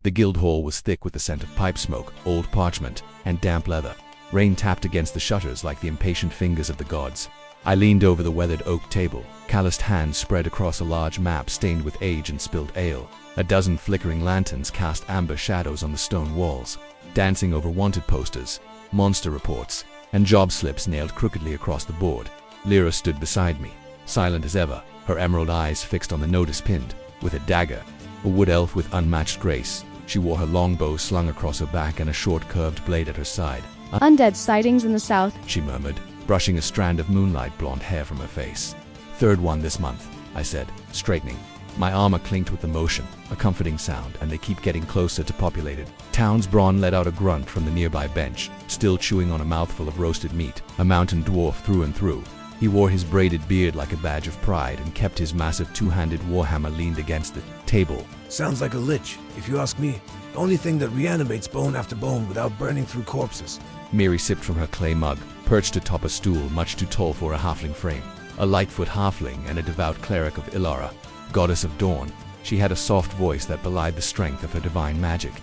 The guild hall was thick with the scent of pipe smoke, old parchment, and damp leather. Rain tapped against the shutters like the impatient fingers of the gods. I leaned over the weathered oak table, calloused hands spread across a large map stained with age and spilled ale. A dozen flickering lanterns cast amber shadows on the stone walls, dancing over wanted posters, monster reports, and job slips nailed crookedly across the board. Lyra stood beside me, silent as ever, her emerald eyes fixed on the notice pinned, with a dagger, a wood elf with unmatched grace. She wore her long bow slung across her back and a short curved blade at her side. Undead sightings in the south, she murmured, brushing a strand of moonlight blonde hair from her face. Third one this month, I said, straightening. My armor clinked with emotion, a comforting sound, and they keep getting closer to populated towns. Braun let out a grunt from the nearby bench, still chewing on a mouthful of roasted meat, a mountain dwarf through and through. He wore his braided beard like a badge of pride and kept his massive two-handed warhammer leaned against the table. Sounds like a lich, if you ask me. The only thing that reanimates bone after bone without burning through corpses. Miri sipped from her clay mug, perched atop a stool much too tall for a halfling frame. A lightfoot halfling and a devout cleric of Ilara, goddess of dawn. She had a soft voice that belied the strength of her divine magic.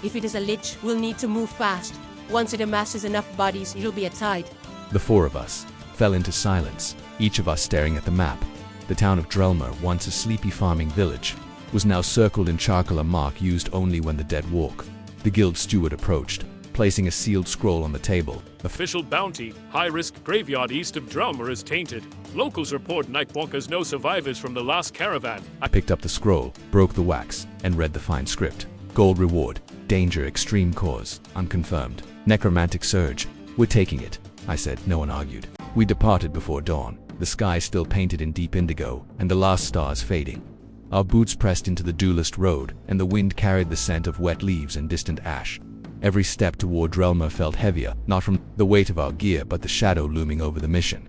If it is a lich, we'll need to move fast. Once it amasses enough bodies, it'll be a tide. The four of us fell into silence, each of us staring at the map. The town of Drelmer, once a sleepy farming village, was now circled in charcoal, a mark used only when the dead walk. The guild steward approached, placing a sealed scroll on the table. Official bounty. High-risk graveyard east of Drelmer is tainted. Locals report Nightwalkers no survivors from the last caravan. I picked up the scroll, broke the wax, and read the fine script. Gold reward. Danger, extreme cause. Unconfirmed. Necromantic surge. We're taking it, I said. No one argued. We departed before dawn, the sky still painted in deep indigo, and the last stars fading. Our boots pressed into the dewless road, and the wind carried the scent of wet leaves and distant ash. Every step toward Drelmer felt heavier, not from the weight of our gear but the shadow looming over the mission.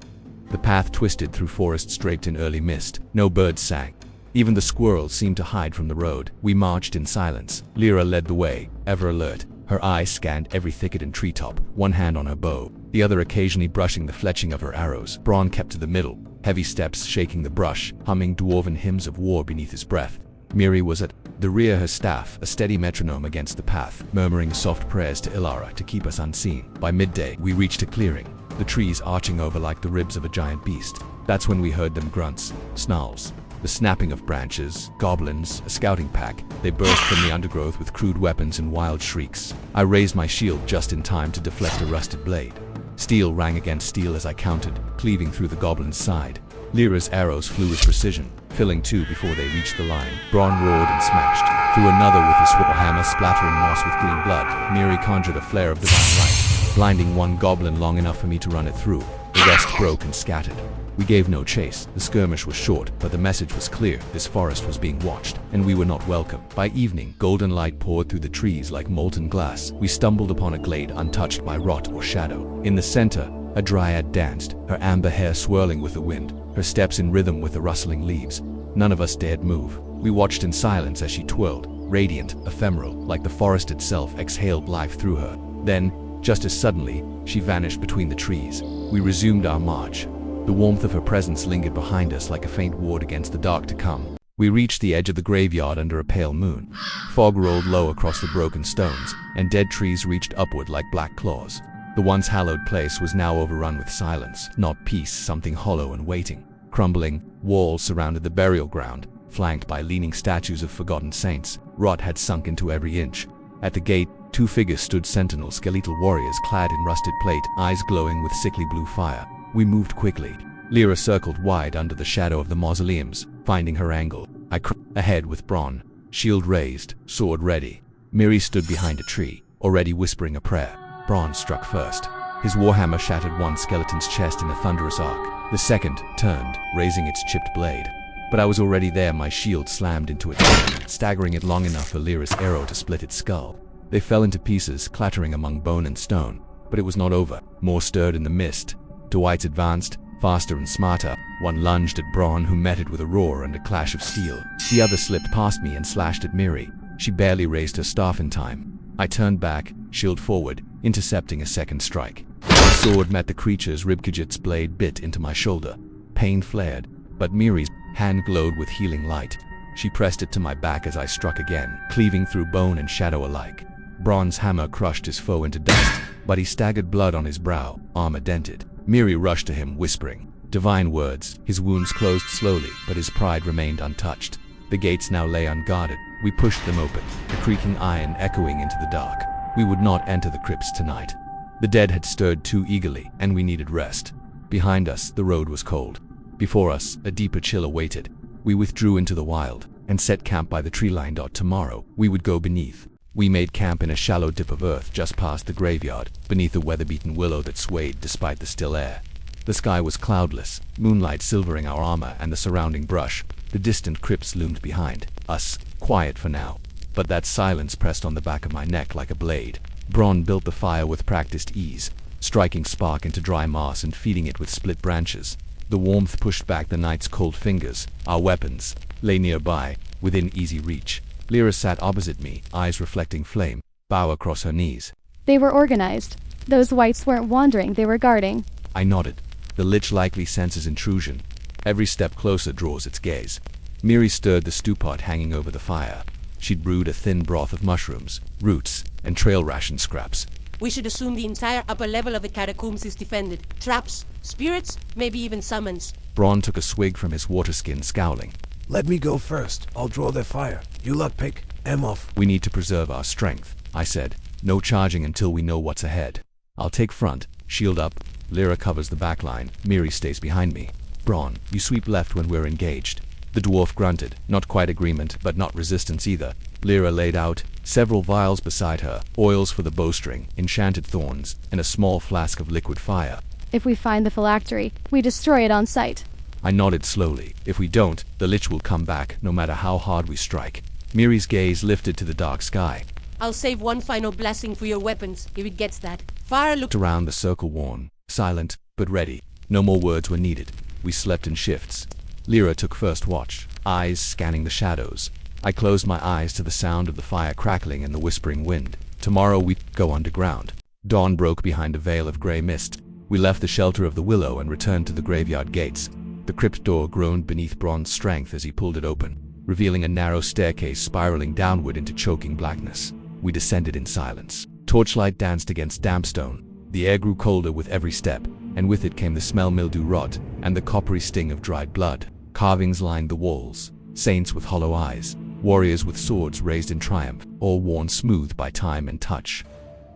The path twisted through forests draped in early mist. No birds sang. Even the squirrels seemed to hide from the road. We marched in silence. Lyra led the way, ever alert. Her eyes scanned every thicket and treetop, one hand on her bow, the other occasionally brushing the fletching of her arrows. Braun kept to the middle, heavy steps shaking the brush, humming dwarven hymns of war beneath his breath. Miri was at the rear, her staff a steady metronome against the path, murmuring soft prayers to Ilara to keep us unseen. By midday, we reached a clearing, the trees arching over like the ribs of a giant beast. That's when we heard them grunts, snarls, the snapping of branches, goblins, a scouting pack. They burst from the undergrowth with crude weapons and wild shrieks. I raised my shield just in time to deflect a rusted blade. Steel rang against steel as I counted, cleaving through the goblin's side. Lyra's arrows flew with precision, filling two before they reached the line. Braun roared and smashed through another with his warhammer, splattering moss with green blood. Miri conjured a flare of divine light, blinding one goblin long enough for me to run it through. The rest broke and scattered. We gave no chase. The skirmish was short, but the message was clear. This forest was being watched, and we were not welcome. By evening, golden light poured through the trees like molten glass. We stumbled upon a glade untouched by rot or shadow. In the center, a dryad danced, her amber hair swirling with the wind, her steps in rhythm with the rustling leaves. None of us dared move. We watched in silence as she twirled, radiant, ephemeral, like the forest itself exhaled life through her. Then, just as suddenly, she vanished between the trees. We resumed our march. The warmth of her presence lingered behind us like a faint ward against the dark to come. We reached the edge of the graveyard under a pale moon. Fog rolled low across the broken stones, and dead trees reached upward like black claws. The once hallowed place was now overrun with silence, not peace, something hollow and waiting. Crumbling walls surrounded the burial ground, flanked by leaning statues of forgotten saints. Rot had sunk into every inch. At the gate, two figures stood, sentinel skeletal warriors clad in rusted plate, eyes glowing with sickly blue fire. We moved quickly. Lyra circled wide under the shadow of the mausoleums, finding her angle. I crept ahead with Braun, shield raised, sword ready. Miri stood behind a tree, already whispering a prayer. Braun struck first. His warhammer shattered one skeleton's chest in a thunderous arc. The second turned, raising its chipped blade. But I was already there. My shield slammed into it, staggering it long enough for Lyra's arrow to split its skull. They fell into pieces, clattering among bone and stone. But it was not over. More stirred in the mist. Dwights advanced, faster and smarter. One lunged at Braun, who met it with a roar and a clash of steel. The other slipped past me and slashed at Miri. She barely raised her staff in time. I turned back, shield forward, intercepting a second strike. My sword met the creature's ribcage, its blade bit into my shoulder. Pain flared, but Miri's hand glowed with healing light. She pressed it to my back as I struck again, cleaving through bone and shadow alike. Bron's hammer crushed his foe into dust, but he staggered, blood on his brow, armor dented. Miri rushed to him, whispering divine words. His wounds closed slowly, but his pride remained untouched. The gates now lay unguarded. We pushed them open, the creaking iron echoing into the dark. We would not enter the crypts tonight. The dead had stirred too eagerly, and we needed rest. Behind us, the road was cold. Before us, a deeper chill awaited. We withdrew into the wild, and set camp by the tree line. Tomorrow, we would go beneath. We made camp in a shallow dip of earth just past the graveyard, beneath a weather-beaten willow that swayed despite the still air. The sky was cloudless, moonlight silvering our armor and the surrounding brush. The distant crypts loomed behind us, quiet for now. But that silence pressed on the back of my neck like a blade. Bron built the fire with practiced ease, striking spark into dry moss and feeding it with split branches. The warmth pushed back the night's cold fingers. Our weapons lay nearby, within easy reach. Lyra sat opposite me, eyes reflecting flame, bow across her knees. They were organized. Those wights weren't wandering, they were guarding. I nodded. The Lich likely senses intrusion. Every step closer draws its gaze. Miri stirred the stew pot hanging over the fire. She'd brewed a thin broth of mushrooms, roots, and trail ration scraps. We should assume the entire upper level of the catacombs is defended. Traps, spirits, maybe even summons. Bron took a swig from his water skin, scowling. Let me go first. I'll draw their fire. You lot pick. I'm off. We need to preserve our strength, I said. No charging until we know what's ahead. I'll take front, shield up. Lyra covers the back line. Miri stays behind me. Bron, you sweep left when we're engaged. The dwarf grunted, not quite agreement, but not resistance either. Lyra laid out several vials beside her, oils for the bowstring, enchanted thorns, and a small flask of liquid fire. If we find the phylactery, we destroy it on sight. I nodded slowly. If we don't, the Lich will come back, no matter how hard we strike. Miri's gaze lifted to the dark sky. I'll save one final blessing for your weapons, if it gets that. Fire looked Around the circle worn, silent, but ready. No more words were needed. We slept in shifts. Lyra took first watch, eyes scanning the shadows. I closed my eyes to the sound of the fire crackling and the whispering wind. Tomorrow we'd go underground. Dawn broke behind a veil of grey mist. We left the shelter of the willow and returned to the graveyard gates. The crypt door groaned beneath Bron's strength as he pulled it open, revealing a narrow staircase spiraling downward into choking blackness. We descended in silence. Torchlight danced against damp stone. The air grew colder with every step, and with it came the smell mildew rot and the coppery sting of dried blood. Carvings lined the walls, saints with hollow eyes, warriors with swords raised in triumph, all worn smooth by time and touch.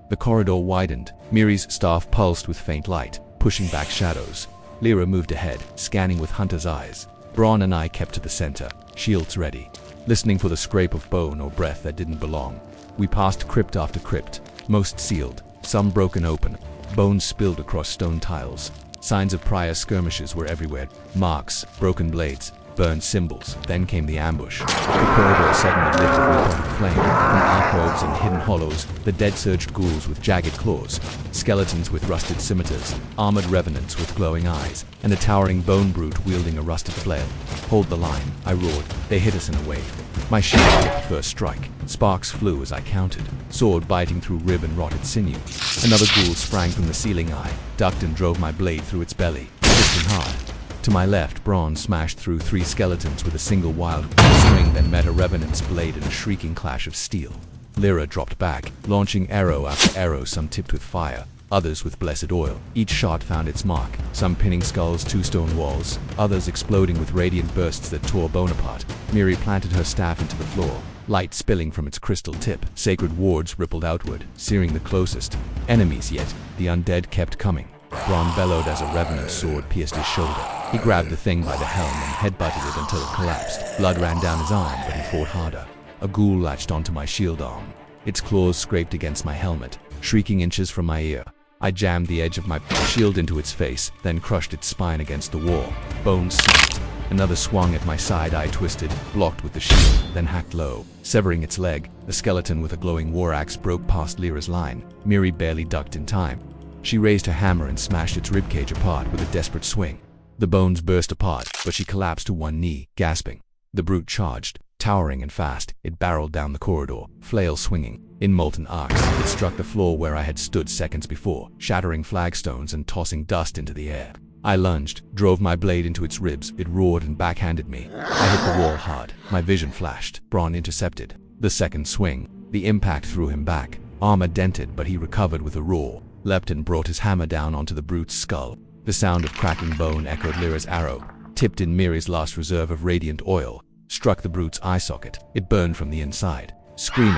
The corridor widened. Miri's staff pulsed with faint light, pushing back shadows. Lyra moved ahead, scanning with hunter's eyes. Bron and I kept to the center, shields ready, listening for the scrape of bone or breath that didn't belong. We passed crypt after crypt, most sealed, some broken open, bones spilled across stone tiles. Signs of prior skirmishes were everywhere. Marks, broken blades, burned symbols. Then came the ambush. The corridor suddenly lit with robotic flame. From alcoves and hidden hollows, the dead surged ghouls with jagged claws, skeletons with rusted scimitars, armored revenants with glowing eyes, and a towering bone brute wielding a rusted flail. Hold the line, I roared. They hit us in a wave. My shield hit the first strike. Sparks flew as I countered, sword biting through rib and rotted sinew. Another ghoul sprang from the ceiling eye, ducked and drove my blade through its belly, twisting hard. To my left, Bron smashed through 3 skeletons with a single wild swing, then met a revenant's blade in a shrieking clash of steel. Lyra dropped back, launching arrow after arrow, some tipped with fire, others with blessed oil. Each shot found its mark, some pinning skulls to stone walls, others exploding with radiant bursts that tore bone apart. Miri planted her staff into the floor, light spilling from its crystal tip. Sacred wards rippled outward, searing the closest. Enemies yet, the undead kept coming. Bron bellowed as a revenant's sword pierced his shoulder. He grabbed the thing by the helm and headbutted it until it collapsed. Blood ran down his arm, but he fought harder. A ghoul latched onto my shield arm. Its claws scraped against my helmet, shrieking inches from my ear. I jammed the edge of my shield into its face, then crushed its spine against the wall. Bones snapped. Another swung at my side. I twisted, blocked with the shield, then hacked low, severing its leg. A skeleton with a glowing war axe broke past Lyra's line. Miri barely ducked in time. She raised her hammer and smashed its ribcage apart with a desperate swing. The bones burst apart, but she collapsed to one knee, gasping. The brute charged, towering and fast. It barreled down the corridor, flail swinging. In molten arcs, it struck the floor where I had stood seconds before, shattering flagstones and tossing dust into the air. I lunged, drove my blade into its ribs. It roared and backhanded me. I hit the wall hard. My vision flashed. Braun intercepted. The second swing. The impact threw him back. Armor dented, but he recovered with a roar. Leapt and brought his hammer down onto the brute's skull. The sound of cracking bone echoed. Lyra's arrow, tipped in Miri's last reserve of radiant oil, struck the brute's eye socket. It burned from the inside. Screaming,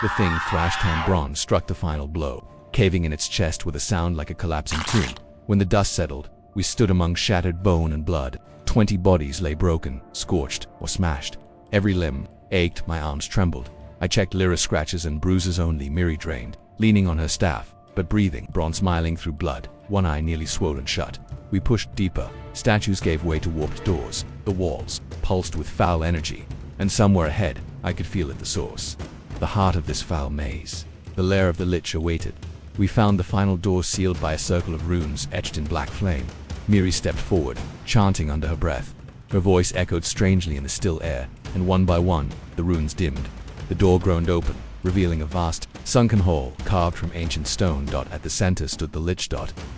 the thing thrashed and Braun struck the final blow, caving in its chest with a sound like a collapsing tomb. When the dust settled, we stood among shattered bone and blood. 20 bodies lay broken, scorched, or smashed. Every limb ached, my arms trembled. I checked Lyra's scratches and bruises only. Miri drained, leaning on her staff, but breathing. Braun smiling through blood, one eye nearly swollen shut. We pushed deeper. Statues gave way to warped doors. The walls pulsed with foul energy, and somewhere ahead, I could feel it, the source. The heart of this foul maze. The lair of the Lich awaited. We found the final door sealed by a circle of runes etched in black flame. Miri stepped forward, chanting under her breath. Her voice echoed strangely in the still air, and one by one, the runes dimmed. The door groaned open, revealing a vast, sunken hall carved from ancient stone. At the center stood the Lich.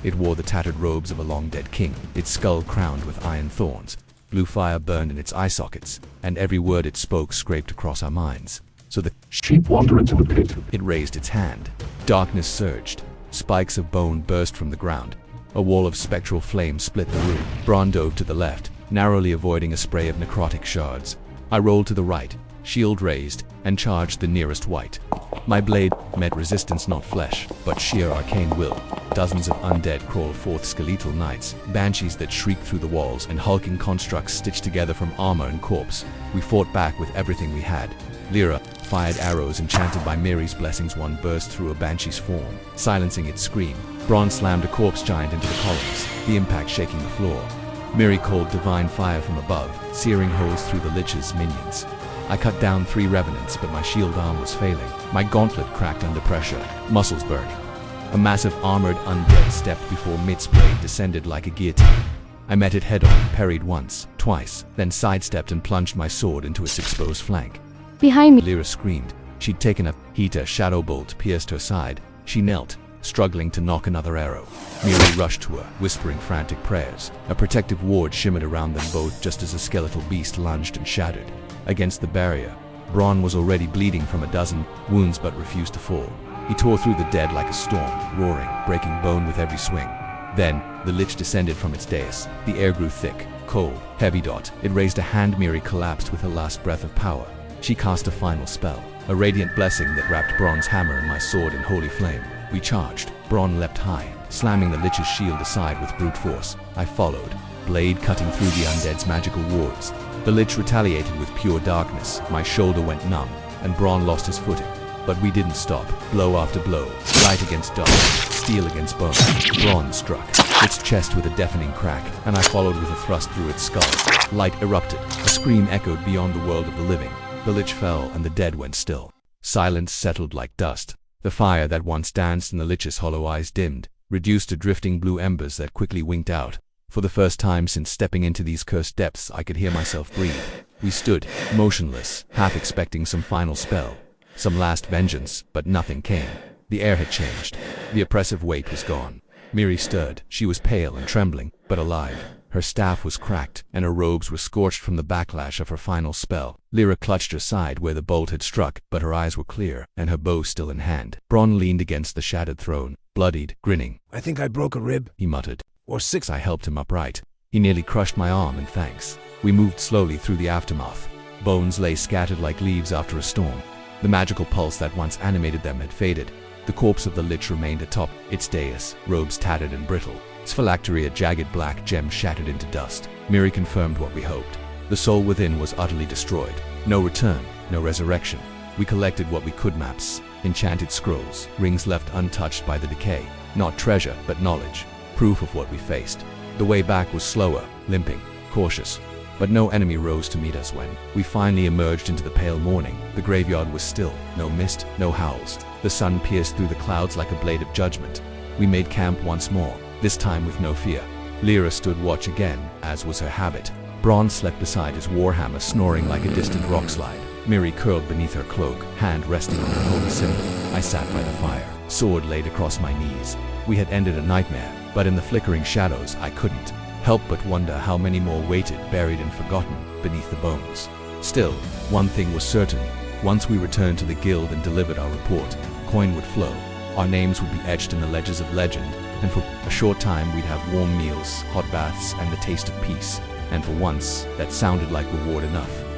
It wore the tattered robes of a long-dead king, its skull crowned with iron thorns. Blue fire burned in its eye sockets, and every word it spoke scraped across our minds. So the sheep wander into the pit. It raised its hand. Darkness surged. Spikes of bone burst from the ground. A wall of spectral flame split the room. Braun dove to the left, narrowly avoiding a spray of necrotic shards. I rolled to the right, shield raised, and charged the nearest wight. My blade met resistance, not flesh, but sheer arcane will. Dozens of undead crawled forth, skeletal knights, banshees that shrieked through the walls, and hulking constructs stitched together from armor and corpse. We fought back with everything we had. Lyra fired arrows enchanted by Miri's blessings. One burst through a banshee's form, silencing its scream. Braun slammed a corpse giant into the columns, the impact shaking the floor. Miri called divine fire from above, searing holes through the Lich's minions. I cut down 3 revenants, but my shield arm was failing. My gauntlet cracked under pressure, muscles burning. A massive armored undead stepped before Mitt's blade descended like a guillotine. I met it head-on, parried once, twice, then sidestepped and plunged my sword into its exposed flank. Behind me. Lyra screamed. She'd taken a heat. A shadow bolt pierced her side. She knelt, struggling to knock another arrow. Miri rushed to her, whispering frantic prayers. A protective ward shimmered around them both just as a skeletal beast lunged and shattered against the barrier. Braun was already bleeding from a dozen wounds but refused to fall. He tore through the dead like a storm, roaring, breaking bone with every swing. Then, the Lich descended from its dais. The air grew thick, cold, heavy. It raised a hand. Miri collapsed with her last breath of power. She cast a final spell, a radiant blessing that wrapped Braun's hammer and my sword in holy flame. We charged. Braun leapt high, slamming the Lich's shield aside with brute force. I followed, blade cutting through the undead's magical wards. The Lich retaliated with pure darkness. My shoulder went numb, and Braun lost his footing. But we didn't stop. Blow after blow, light against dark, steel against bone. Braun struck its chest with a deafening crack, and I followed with a thrust through its skull. Light erupted. A scream echoed beyond the world of the living. The Lich fell, and the dead went still. Silence settled like dust. The fire that once danced in the Lich's hollow eyes dimmed, reduced to drifting blue embers that quickly winked out. For the first time since stepping into these cursed depths, I could hear myself breathe. We stood, motionless, half expecting some final spell, some last vengeance, but nothing came. The air had changed. The oppressive weight was gone. Miri stirred. She was pale and trembling, but alive. Her staff was cracked, and her robes were scorched from the backlash of her final spell. Lyra clutched her side where the bolt had struck, but her eyes were clear, and her bow still in hand. Braun leaned against the shattered throne, bloodied, grinning. I think I broke a rib. He muttered. Or 6. I helped him upright. He nearly crushed my arm in thanks. We moved slowly through the aftermath. Bones lay scattered like leaves after a storm. The magical pulse that once animated them had faded. The corpse of the Lich remained atop its dais, robes tattered and brittle. Its phylactery, a jagged black gem, shattered into dust. Miri confirmed what we hoped. The soul within was utterly destroyed. No return, no resurrection. We collected what we could: maps, enchanted scrolls, rings left untouched by the decay. Not treasure, but knowledge. Proof of what we faced. The way back was slower, limping, cautious. But no enemy rose to meet us when we finally emerged into the pale morning. The graveyard was still. No mist, no howls. The sun pierced through the clouds like a blade of judgment. We made camp once more, this time with no fear. Lyra stood watch again, as was her habit. Braun slept beside his warhammer, snoring like a distant rock slide. Miri curled beneath her cloak, hand resting on her holy symbol. I sat by the fire, sword laid across my knees. We had ended a nightmare, but in the flickering shadows I couldn't help but wonder how many more waited, buried and forgotten beneath the bones. Still, one thing was certain. Once we returned to the guild and delivered our report, coin would flow. Our names would be etched in the ledgers of legend, and for a short time we'd have warm meals, hot baths, and the taste of peace. And for once, that sounded like reward enough.